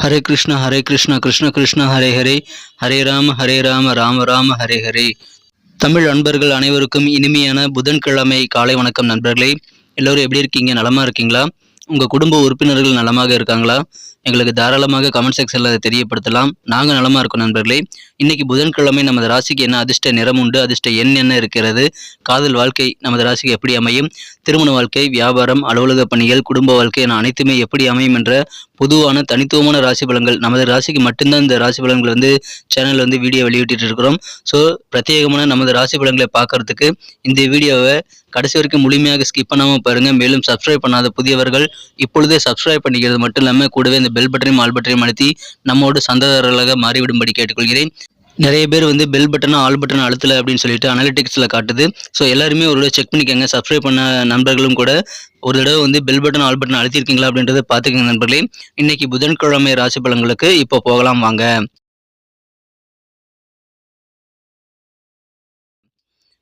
ஹரே கிருஷ்ணா கிருஷ்ண கிருஷ்ண ஹரே ஹரே, ஹரே ராம ராம ராம ஹரே ஹரே. தமிழ் அன்பர்கள் அனைவருக்கும் இனிமையான புதன்கிழமை காலை வணக்கம் நண்பர்களே. எல்லோரும் எப்படி இருக்கீங்க? நலமா இருக்கீங்களா? உங்கள் குடும்ப உறுப்பினர்கள் நலமாக இருக்காங்களா? எங்களுக்கு தாராளமாக கமெண்ட் செக்ஷனில் அதை தெரியப்படுத்தலாம். நாங்கள் நலமாக இருக்கோம் நண்பர்களே. இன்னைக்கு புதன்கிழமை நமது ராசிக்கு என்ன அதிர்ஷ்ட நிறம் உண்டு, அதிர்ஷ்ட எண் என்ன இருக்கிறது, காதல் வாழ்க்கை நமது ராசிக்கு எப்படி அமையும், திருமண வாழ்க்கை, வியாபாரம், அலுவலக பணிகள், குடும்ப வாழ்க்கை என அனைத்துமே எப்படி அமையும் என்ற பொதுவான தனித்துவமான ராசி பலன்கள் நமது ராசிக்கு மட்டும்தான் இந்த ராசி பலன்கள் சேனலில் வீடியோ வெளியிட்டு இருக்கிறோம். ஸோ பிரத்யேகமான நமது ராசி பலன்களை பார்க்கறதுக்கு இந்த வீடியோவை கடைசி வரைக்கும் முழுமையாக ஸ்கிப் பண்ணாமல் பாருங்கள். மேலும் சப்ஸ்கிரைப் பண்ணாத புதியவர்கள் இப்பொழுதே சப்ஸ்கிரைப் பண்ணிக்கிறது மட்டும் இல்லாமல் கூடவே இந்த பெல் பட்டனையும் ஆல் பட்டனையும் அழுத்தி நம்மோடு சந்தாதாரர்களாக மாறிவிடும்படி கேட்டுக்கொள்கிறேன். நிறைய பேர் பெல் பட்டனும் ஆல் பட்டன் அழுத்தலை அப்படின்னு சொல்லிட்டு அனலிட்டிக்ஸில் காட்டுது. ஸோ எல்லாருமே ஒரு தடவை செக் பண்ணிக்கோங்க. சப்ஸ்கிரைப் பண்ண நண்பர்களும் கூட ஒரு தடவை பெல் பட்டன் ஆல் பட்டன் அழுத்திருக்கீங்களா அப்படின்றத பார்த்துக்கோங்க நண்பர்களே. இன்னைக்கு புதன்கிழமை ராசி பலன்களுக்கு இப்போ போகலாம் வாங்க.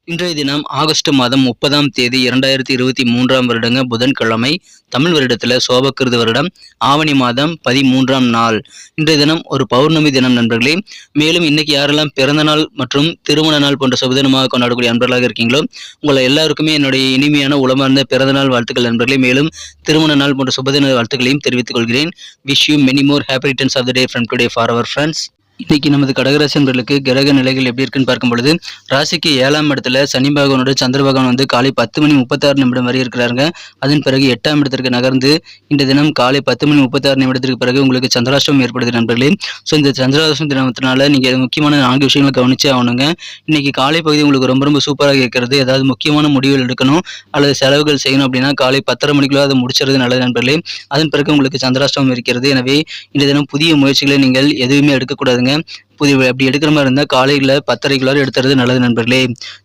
இன்றைய தினம் ஆகஸ்ட் மாதம் 30ஆம் தேதி 2023ஆம் வருடங்க புதன்கிழமை. தமிழ் வருடத்தில் சோபக்கிருது வருடம் ஆவணி மாதம் 13ஆம் நாள். இன்றைய தினம் ஒரு பௌர்ணமி தினம் நண்பர்களே. மேலும் இன்னைக்கு யாரெல்லாம் பிறந்த நாள் மற்றும் திருமண நாள் போன்ற சுபதினமாக கொண்டாடக்கூடிய நண்பர்களாக இருக்கீங்களோ உங்களை எல்லாருக்குமே என்னுடைய இனிமையான உளமார்ந்த பிறந்த நாள் வாழ்த்துக்கள் நண்பர்களே. மேலும் திருமண நாள் போன்ற சுபதின வாழ்த்துக்களையும் தெரிவித்துக் கொள்கிறேன். Wish you many more happy returns of the day from today for our friends. இன்னைக்கு நமது கடகராசி நண்பர்களுக்கு கிரக நிலைகள் எப்படி இருக்குன்னு பார்க்கும் பொழுது ராசிக்கு 7ஆம் இடத்துல சனி பகவானோட சந்திர பகவான் காலை 10:36 வரை இருக்கிறாருங்க. அதன் பிறகு 8ஆம் இடத்திற்கு நகர்ந்து இந்த தினம் காலை 10:36 பிறகு உங்களுக்கு சந்திராஷ்டமம் ஏற்படுது நண்பர்களே. ஸோ இந்த சந்திராஷ்டம தினத்தினால நீங்கள் முக்கியமான 4 விஷயங்களை கவனிச்சே ஆகணுங்க. இன்னைக்கு காலை பகுதி உங்களுக்கு ரொம்ப ரொம்ப சூப்பராக இருக்கிறது. ஏதாவது முக்கியமான முடிவுகள் எடுக்கணும் அல்லது செலவுகள் செய்யணும் அப்படின்னா காலை 10:30 மணிக்குள்ள அதை முடிச்சுறது நல்லது நண்பர்களே. அதன் பிறகு உங்களுக்கு சந்திராஷ்டமம் இருக்கிறது. எனவே இந்த தினம் புதிய முயற்சிகளை நீங்கள் எதுவுமே எடுக்கக்கூடாதுங்க. அப்படி எடுக்கிற மாதிரி இருந்தால் காலையில் 10:30 எடுத்துறது நல்லது நண்பர்களே.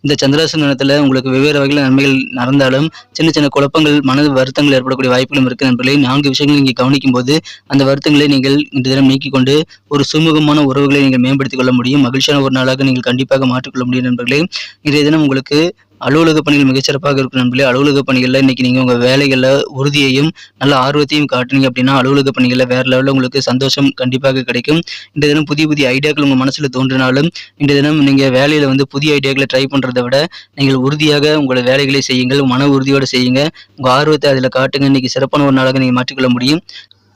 இந்த சந்திராஷ்டம தினத்தில் உங்களுக்கு வெவ்வேறு வகையில் நன்மைகள் நடந்தாலும் சின்ன சின்ன குழப்பங்கள், மன வருத்தங்கள் ஏற்படக்கூடிய வாய்ப்புகளும் இருக்கு நண்பர்களே. 4 விஷயங்கள் நீங்கள் கவனிக்கும் போது அந்த வருத்தங்களை நீங்கள் இந்த தினம் நீக்கிக் கொண்டு ஒரு சுமூகமான உறவுகளை நீங்கள் மேம்படுத்திக் கொள்ள முடியும். மகிழ்ச்சியான ஒரு நாளாக நீங்கள் கண்டிப்பாக மாற்றிக்கொள்ள முடியும் நண்பர்களே. இன்றைய தினம் உங்களுக்கு அலுவலக பணிகள் மிகச்சிறப்பாக இருக்கும் நண்பர்களே. அலுவலக பணிகளில் இன்னைக்கு நீங்கள் உங்கள் வேலைகளில் உறுதியையும் நல்ல ஆர்வத்தையும் காட்டுனீங்க அப்படின்னா அலுவலக பணிகளில் வேறு லெவலில் உங்களுக்கு சந்தோஷம் கண்டிப்பாக கிடைக்கும். இந்த தினம் புதிய புதிய ஐடியாக்கள் உங்கள் மனசில் தோன்றினாலும் இந்த தினம் நீங்கள் வேலையில் புதிய ஐடியாக்களை ட்ரை பண்ணுறதை விட நீங்கள் உறுதியாக உங்களோட வேலைகளை செய்யுங்கள். மன உறுதியோடு செய்யுங்க. உங்கள் ஆர்வத்தை அதில் காட்டுங்க. இன்னைக்கு சிறப்பான ஒரு நாளாக நீங்கள் மாற்றிக்கொள்ள முடியும்.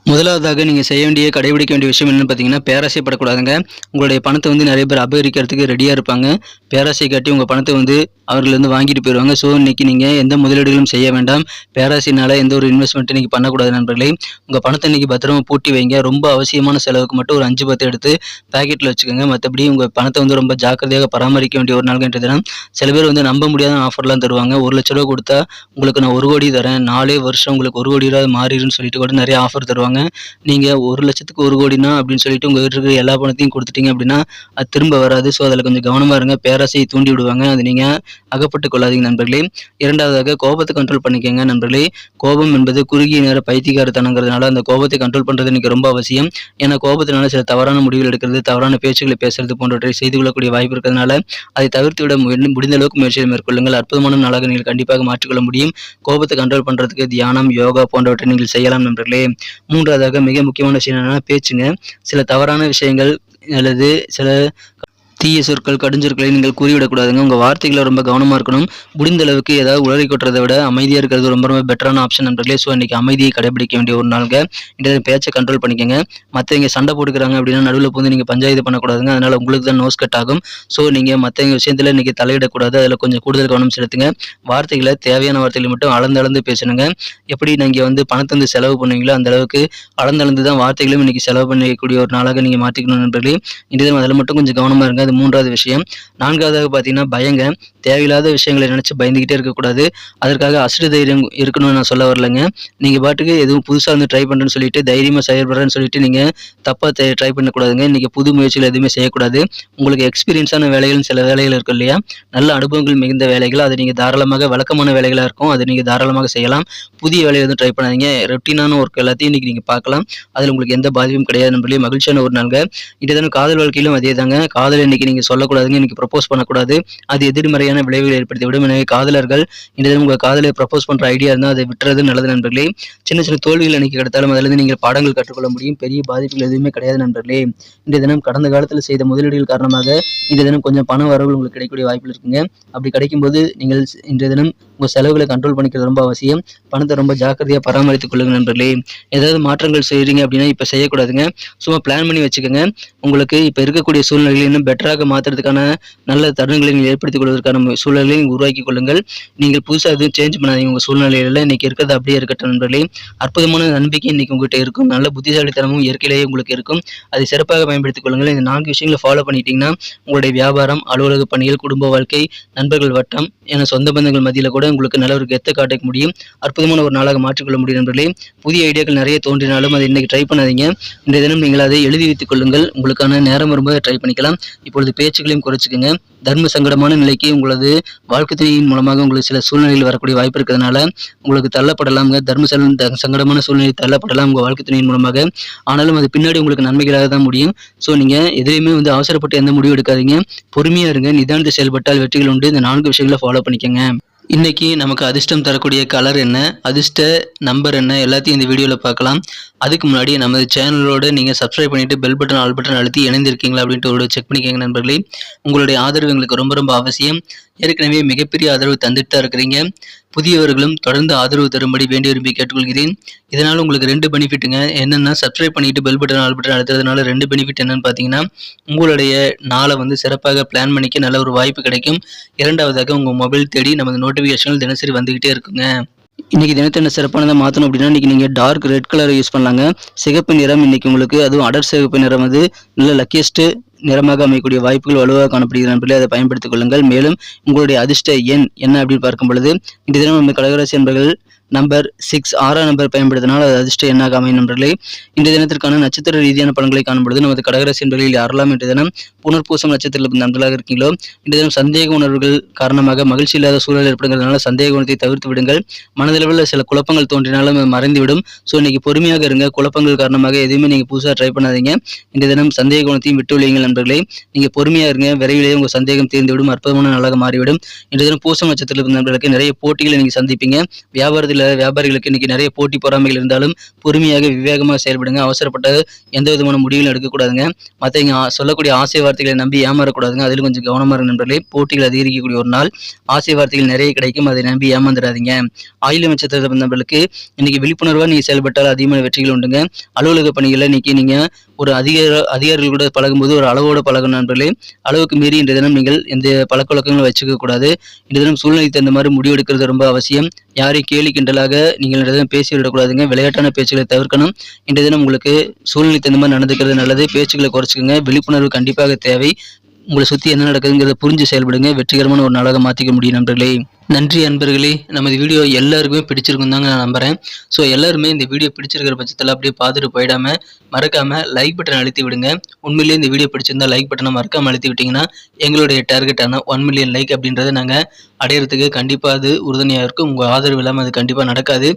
முதலாவதாக நீங்கள் செய்ய வேண்டிய கடைபிடிக்க வேண்டிய விஷயம் என்னென்னு பார்த்தீங்கன்னா பேராசைப்படக்கூடாதுங்க. உங்களுடைய பணத்தை நிறைய பேர் அபகரிக்கிறதுக்கு ரெடியாக இருப்பாங்க. பேராசை காட்டி உங்கள் பணத்தை அவர்கள் வாங்கிட்டு போயிடுவாங்க. ஸோ இன்னைக்கு நீங்கள் எந்த முதலீடுகளும் செய்ய வேண்டாம். பேராசைனால எந்த ஒரு இன்வெஸ்ட்மெண்ட் இன்னைக்கு பண்ணக்கூடாது நண்பர்களே. உங்கள் பணத்தை இன்னைக்கு பத்திரமா பூட்டி வைங்க. ரொம்ப அவசியமான செலவுக்கு மட்டும் ஒரு 5-10 எடுத்து பேக்கெட்டில் வச்சுக்கோங்க. மற்றபடி உங்கள் பணத்தை ரொம்ப ஜாக்கிரதையாக பராமரிக்க வேண்டிய ஒரு நாள் என்ற தினம். சில பேர் நம்ப முடியாத ஆஃபர்லாம் தருவாங்க. 1 லட்ச ரூபா கொடுத்தா உங்களுக்கு நான் 1 கோடி தரேன், 4 வருஷம் உங்களுக்கு 1 கோடி ரூபா மாறிடுன்னு சொல்லிட்டு கூட நிறைய ஆஃபர் தருவாங்க. நீங்கள் 1 லட்சத்துக்கு 1 கோடினா அப்படின்னு சொல்லிட்டு உங்கள் வீட்டில் இருக்கிற எல்லா பணத்தையும் கொடுத்துட்டீங்க அப்படின்னா அது திரும்ப வராது. ஸோ அதில் கொஞ்சம் கவனமாக இருங்க. பேராசையை தூண்டி விடுவாங்க. அது நீங்கள் அகப்பட்டு கொள்ளாதீங்க நண்பர்களே. இரண்டாவதாக கோபத்தை கண்ட்ரோல் பண்ணிக்கங்க நண்பர்களே. கோபம் என்பது குறுகிய நேர பைத்தியக்காரத்தனங்கிறதுனால அந்த கோபத்தை கண்ட்ரோல் பண்ணுறது இன்னைக்கு ரொம்ப அவசியம். ஏன்னா கோபத்தினால சில தவறான முடிவுகள் எடுக்கிறது, தவறான பேச்சுக்களை பேசுறது போன்றவற்றை செய்து கொள்ளக்கூடிய வாய்ப்பு இருக்கிறதுனால அதை தவிர்த்து விட முடிந்த அளவுக்கு முயற்சியை மேற்கொள்ளுங்கள். அற்புதமான நாளாக நீங்கள் கண்டிப்பாக மாற்றிக்கொள்ள முடியும். கோபத்தை கண்ட்ரோல் பண்ணுறதுக்கு தியானம், யோகா போன்றவற்றை நீங்கள் செய்யலாம் நண்பர்களே. மூன்றாவதாக மிக முக்கியமான விஷயம் என்னன்னா பேச்சுங்க. சில தவறான விஷயங்கள் அல்லது சில தீய சொற்கள், கடுஞ்சொற்களை நீங்கள் கூறிவிடக்கூடாதுங்க. உங்கள் வார்த்தைகளை ரொம்ப கவனமாக இருக்கணும். முடிந்த அளவுக்கு ஏதாவது உளறி கொட்டுறதை விட அமைதியாக இருக்கிறது ரொம்ப ரொம்ப பெட்டரான ஆப்ஷன் நண்பர்களே. ஸோ இன்றைக்கி அமைதியை கடைபிடிக்க வேண்டிய ஒரு நாளுங்க. இந்த பேச்சை கண்ட்ரோல் பண்ணிக்கோங்க. மற்றவங்க சண்டை போட்டுக்கிறாங்க அப்படின்னா நடுவில் நீங்கள் பஞ்சாயத்து பண்ணக்கூடாதுங்க. அதனால் உங்களுக்கு தான் நோஸ் கட் ஆகும். ஸோ நீங்கள் மற்றவங்க விஷயத்தில் இன்றைக்கி தலையிடக்கூடாது. அதில் கொஞ்சம் கூடுதல் கவனம் செலுத்துங்க. வார்த்தைகளை தேவையான வார்த்தைகளை மட்டும் அளந்து பேசணுங்க. எப்படி நீங்கள் பணத்தை செலவு பண்ணுவீங்களோ அந்த அளவுக்கு அளந்து தான் வார்த்தைகளும் இன்றைக்கி செலவு பண்ணக்கூடிய ஒரு நாளாக நீங்கள் மாற்றிக்கணும் நண்பர்களே. இன்றைய அதில் மட்டும் கொஞ்சம் கவனமாக இருங்க. மூன்றாவது விஷயம். நான்காவதாக பார்த்தீங்கன்னா பயங்க. தேவையில்லாத விஷயங்களை நினச்சி பயந்துக்கிட்டே இருக்கக்கூடாது. அதற்காக அசடு தைரியம் இருக்கணும்னு நான் சொல்ல வரலைங்க. நீங்கள் பாட்டுக்கு எதுவும் புதுசாக ட்ரை பண்ணுறேன்னு சொல்லிட்டு தைரியமாக செயல்படுறேன்னு சொல்லிட்டு நீங்கள் தப்பாக ட்ரை பண்ணக்கூடாதுங்க. இன்றைக்கி புது முயற்சிகள் எதுவுமே செய்யக்கூடாது. உங்களுக்கு எக்ஸ்பீரியன்ஸான வேலைகள் சில வேலைகள் இருக்கும் இல்லையா, நல்ல அனுபவங்கள் மிகுந்த வேலைகள், அது நீங்கள் தாராளமாக வழக்கமான வேலைகளாக இருக்கும். அதை நீங்கள் தாராளமாக செய்யலாம். புதிய வேலையை எதுவும் ட்ரை பண்ணாதீங்க. ரொட்டீனான ஒர்க் எல்லாத்தையும் இன்றைக்கி நீங்கள் பார்க்கலாம். அதில் உங்களுக்கு எந்த பாதிப்பும் கிடையாது நண்பர்களே. மகிழ்ச்சியான ஒரு நாள்ங்க. இதுதானே காதல் வாழ்க்கையிலும் அதே தாங்க. காதல் இன்னைக்கு இன்னைக்கு நீங்கள் சொல்லக்கூடாதுங்க, இன்னைக்கு ப்ரப்போஸ் பண்ணக்கூடாது, அது எதிர்மறையான விளைவுகளை ஏற்படுத்திவிடும். எனவே காதலர்கள் இந்த தினம் உங்கள் காதலை ப்ரப்போஸ் பண்ணுற ஐடியா இருந்தால் அதை விட்டுறது நல்லது நண்பர்களே. சின்ன சின்ன தோல்விகள் இன்னைக்கு கிடைத்தாலும் அதிலிருந்து நீங்கள் பாடங்கள் கற்றுக்கொள்ள முடியும். பெரிய பாதிப்புகள் எதுவுமே கிடையாது நண்பர்களே. இந்த தினம் கடந்த காலத்தில் செய்த முதலீடுகள் காரணமாக இந்த தினம் கொஞ்சம் பண வரவுகள் உங்களுக்கு கிடைக்கக்கூடிய வாய்ப்புகள் இருக்குங்க. அப்படி கிடைக்கும்போது நீங்கள் இன்றைய தினம் உங்கள் செலவுகளை கண்ட்ரோல் பண்ணிக்கிறது ரொம்ப அவசியம். பணத்தை ரொம்ப ஜாக்கிரதையாக பராமரித்துக் கொள்ளுங்க நண்பர்களே. ஏதாவது மாற்றங்கள் செய்கிறீங்க அப்படின்னா இப்போ செய்யக்கூடாதுங்க, சும்மா பிளான் பண்ணி வச்சுக்கோங்க. உங்களுக்கு இப்போ இருக்கக்கூடிய சூழ்நிலைகளை இன்னும் பெட்டராக மாற்றுறதுக்கான நல்ல தருணங்களை நீங்கள் ஏற்படுத்திக் கொள்வதற்கான சூழ்நிலையை நீங்கள் உருவாக்கி கொள்ளுங்கள். நீங்கள் புதுசாக எதுவும் சேஞ்ச் பண்ணாதீங்க உங்கள் சூழ்நிலையில். இன்னைக்கு இருக்கிறது அப்படியே இருக்கட்டும் நண்பர்களே. அற்புதமான நம்பிக்கை இன்னைக்கு உங்கள்கிட்ட இருக்கும், நல்ல புத்திசாலித்தனமும் இயற்கையிலேயே உங்களுக்கு இருக்கும். அதை சிறப்பாக பயன்படுத்திக் கொள்ளுங்கள். இந்த 4 விஷயங்களை ஃபாலோ பண்ணிட்டீங்கன்னா உங்களுடைய வியாபாரம், அலுவலக பணிகள், குடும்ப வாழ்க்கை, நண்பர்கள் வட்டம் என சொந்த பந்தங்கள் மத்தியில் கூட உங்களுக்கு நல்ல ஒரு கெத்தை காட்டிக்க முடியும். அற்புதமான ஒரு நாளாக மாற்றிக்கொள்ள முடியும் நண்பர்களே. புதிய ஐடியாக்கள் நிறைய தோன்றினாலும் அதை இன்னைக்கு ட்ரை பண்ணாதீங்க. இந்த தினம் நீங்கள் அதை எழுதி வைத்துக் கொள்ளுங்கள். உங்களுக்கான நேரம் வரும்போது ட்ரை பண்ணிக்கலாம். இப்பொழுது பேச்சுக்களையும் குறைச்சிக்கங்க. தர்ம சங்கடமான நிலைக்கு உங்களது வாழ்க்கை துணையின் மூலமாக உங்களுக்கு சில சூழ்நிலையில் வரக்கூடிய வாய்ப்பு இருக்கிறதுனால உங்களுக்கு தள்ளப்படலாம்ங்க. சங்கடமான சூழ்நிலை தள்ளப்படலாம் உங்கள் வாழ்க்கை துணையின் மூலமாக. ஆனாலும் அது பின்னாடி உங்களுக்கு நன்மைகளாக தான் முடியும். ஸோ நீங்கள் எதுலையுமே அவசரப்பட்டு எந்த முடிவு எடுக்காதீங்க. பொறுமையாக இருங்க. நிதானத்தை செயல்பட்டால் வெற்றிகள் உண்டு. இந்த 4 விஷயங்களை ஃபாலோ பண்ணிக்கங்க. இன்னைக்கு நமக்கு அதிர்ஷ்டம் தரக்கூடிய கலர் என்ன, அதிர்ஷ்ட நம்பர் என்ன, எல்லாத்தையும் இந்த வீடியோவில் பார்க்கலாம். அதுக்கு முன்னாடி நமது சேனலோட நீங்கள் சப்ஸ்கிரைப் பண்ணிவிட்டு பெல் பட்டன் ஆல் பட்டன் அழுத்தி இணைந்திருக்கீங்களா அப்படின்ட்டு ஒரு செக் பண்ணிக்கோங்க நண்பர்களே. உங்களுடைய ஆதரவு எங்களுக்கு ரொம்ப ரொம்ப அவசியம். ஏற்கனவே மிகப்பெரிய ஆதரவு தந்துட்டு தான் இருக்கிறீங்க. புதியவர்களும் தொடர்ந்து ஆதரவு தரும்படி வேண்டி விரும்பி கேட்டுக்கொள்கிறேன். இதனால் உங்களுக்கு 2 பெனிஃபிட்டுங்க. என்னென்னா சப்ஸ்கிரைப் பண்ணிவிட்டு பெல் பட்டன் ஆல் பட்டன் அழுத்துறதுனால 2 பெனிஃபிட் என்னென்னு பார்த்தீங்கன்னா, உங்களுடைய நாளை சிறப்பாக பிளான் பண்ணிக்க நல்ல ஒரு வாய்ப்பு கிடைக்கும். இரண்டாவதாக உங்கள் மொபைல் தேடி நமது நோட்டிஃபிகேஷன்கள் தினசரி வந்துக்கிட்டே இருக்குங்க. இன்னைக்கு தினத்தை என்ன சிறப்பானதாக மாற்றணும் அப்படின்னா, இன்னைக்கு நீங்கள் டார்க் ரெட் கலரை யூஸ் பண்ணலாங்க. சிகப்பு நிறம் இன்னைக்கு உங்களுக்கு, அதுவும் அடர் சிகப்பு நிறம் நல்ல லக்கியஸ்ட் நிறமாக அமையக்கூடிய வாய்ப்புகள் வலுவாக காணப்படுகிற நண்பர்களே, அதை பயன்படுத்திக் கொள்ளுங்கள். மேலும் உங்களுடைய அதிர்ஷ்ட எண் என்ன அப்படின்னு பார்க்கும் பொழுது, இந்த தினம் நம்ம கடகராசி என்பர்கள் நம்பர் 6 6ஆம் நம்பர் பயன்படுத்தினால் அது அதிர்ஷ்ட எண்ணாக அமையும் நண்பர்களே. இந்த தினத்திற்கான நட்சத்திர ரீதியான பலன்களை காணும்பொழுது நமது கடகராசி என்பர்களில் யாரெல்லாம் இன்றைய தினம் புனர்பூசம் நட்சத்திரத்தில் நண்பர்களாக இருக்கீங்களோ, இந்த தினம் சந்தேக உணர்வுகள் காரணமாக மகிழ்ச்சி இல்லாத சூழல் ஏற்படுங்கிறதுனால சந்தேக குணத்தை தவிர்த்து விடுங்கள். மனதளவில் சில குழப்பங்கள் தோன்றினாலும் மறைந்துவிடும். ஸோ இன்னைக்கு பொறுமையாக இருங்க. குழப்பங்கள் காரணமாக எதுவுமே நீங்கள் புதுசாக ட்ரை பண்ணாதீங்க. இந்த தினம் சந்தேக குணத்தையும் விட்டு விடுவீங்கள் நண்பர்களே. நீங்கள் பொறுமையாக இருங்க. விரைவிலேயே உங்கள் சந்தேகம் தீர்ந்துவிடும். அற்புதமான நாளாக மாறிவிடும். இன்றைய தினம் பூசம் நட்சத்திரத்தில் நண்பர்களுக்கு நிறைய போட்டிகளை நீங்கள் சந்திப்பீங்க. வியாபாரிகளுக்கு இன்னைக்கு நிறைய போட்டி பொறாமைகள் இருந்தாலும் பொறுமையாக விவேகமாக செயல்படுங்க. அவசரப்பட்ட எந்த விதமான முடிவுகளும் எடுக்கக்கூடாதுங்க. மற்றவங்க சொல்லக்கூடிய ஆசை வார்த்தைகளை நம்பி ஏமாறக்கூடாதுங்க. அதிலும் கொஞ்சம் கவனமாக இருக்க நண்பர்களே. போட்டிகள் அதிகரிக்கக்கூடிய ஒரு நாள். ஆசை வார்த்தைகள் நிறைய கிடைக்கும், அதை நம்பி ஏமாந்துடாதீங்க. ஆயிலம் நட்சத்திர நண்பர்களுக்கு இன்னைக்கு விழிப்புணர்வாக நீங்கள் செயல்பட்டால் அதிகமான வெற்றிகள் உண்டுங்க. அலுவலக பணிகளில் இன்னைக்கு நீங்கள் ஒரு அதிகாரிகள் கூட பழகும்போது ஒரு அளவோடு பழகணும் நண்பர்களே. அளவுக்கு மீறி இன்றைய தினம் நீங்கள் எந்த பழக்க வழக்கங்களும் வச்சுக்க கூடாது. இன்றைய தினம் சூழ்நிலைக்கு தகுந்த மாதிரி முடிவு எடுக்கிறது ரொம்ப அவசியம். யாரையும் கேலி கிண்டலாக நீங்கள் இன்றைய தினம் பேசி விடக்கூடாதுங்க. விளையாட்டான பேச்சுகளை தவிர்க்கணும். இன்றைய தினம் உங்களுக்கு சூழ்நிலைக்கு தகுந்த மாதிரி நடந்துக்கிறது நல்லது. பேச்சுக்களை குறைச்சிக்கோங்க. விழிப்புணர்வு கண்டிப்பாக தேவை. உங்களை சுற்றி என்ன நடக்குதுங்கிறத புரிஞ்சு செயல்படுங்க. வெற்றிகரமான ஒரு நாளாக மாற்றிக்க முடியும் நண்பர்களே. நன்றி அன்பர்களே. நமது வீடியோ எல்லாருக்குமே பிடிச்சிருக்கும் தாங்க நான் நம்புகிறேன். ஸோ எல்லாருமே இந்த வீடியோ பிடிச்சிருக்கிற பட்சத்தில் அப்படியே பார்த்துட்டு போயிடாமல் மறக்காமல் லைக் பட்டன் அழுத்தி விடுங்க. உண்மையிலேயே இந்த வீடியோ பிடிச்சிருந்தா லைக் பட்டனை மறக்காமல் அழுத்தி விட்டிங்கன்னா எங்களுடைய டார்கெட்டான 1 மில்லியன் லைக் அப்படின்றத நாங்கள் அடையிறதுக்கு கண்டிப்பாக அது உறுதுணையாக இருக்கும். உங்கள் ஆதரவு இல்லாமல் அது கண்டிப்பாக நடக்காது.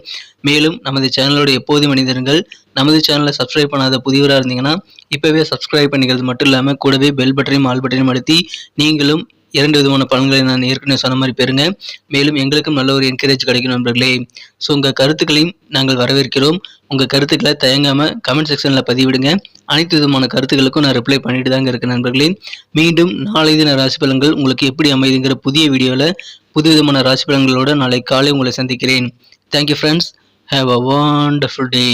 மேலும் நமது சேனலோட எப்போதும் மனிதர்கள் நமது சேனலை சப்ஸ்கிரைப் பண்ணாத புதியவராக இருந்தீங்கன்னா இப்போவே சப்ஸ்கிரைப் பண்ணிக்கிறது மட்டும் இல்லாமல் கூடவே பெல் பட்டனையும் ஆல் பட்டனையும் அழுத்தி நீங்களும் 2 விதமான பலன்களை நான் ஏற்கனவே சொன்ன மாதிரி பெறுங்க. மேலும் எங்களுக்கும் நல்ல ஒரு என்கரேஜ் கிடைக்கும் நண்பர்களே. ஸோ உங்கள் கருத்துக்களையும் நாங்கள் வரவேற்கிறோம். உங்கள் கருத்துக்களை தயங்காமல் கமெண்ட் செக்ஷனில் பதிவிடுங்க. அனைத்து விதமான கருத்துக்களுக்கும் நான் ரிப்ளை பண்ணிட்டு தாங்க இருக்கேன் நண்பர்களே. மீண்டும் நாளை தின ராசி பலன்கள் உங்களுக்கு எப்படி அமைதுங்கிற புதிய வீடியோவில் புது விதமான ராசி பலன்களோடு நாளை காலை உங்களை சந்திக்கிறேன். Thank you friends. Have a wonderful day.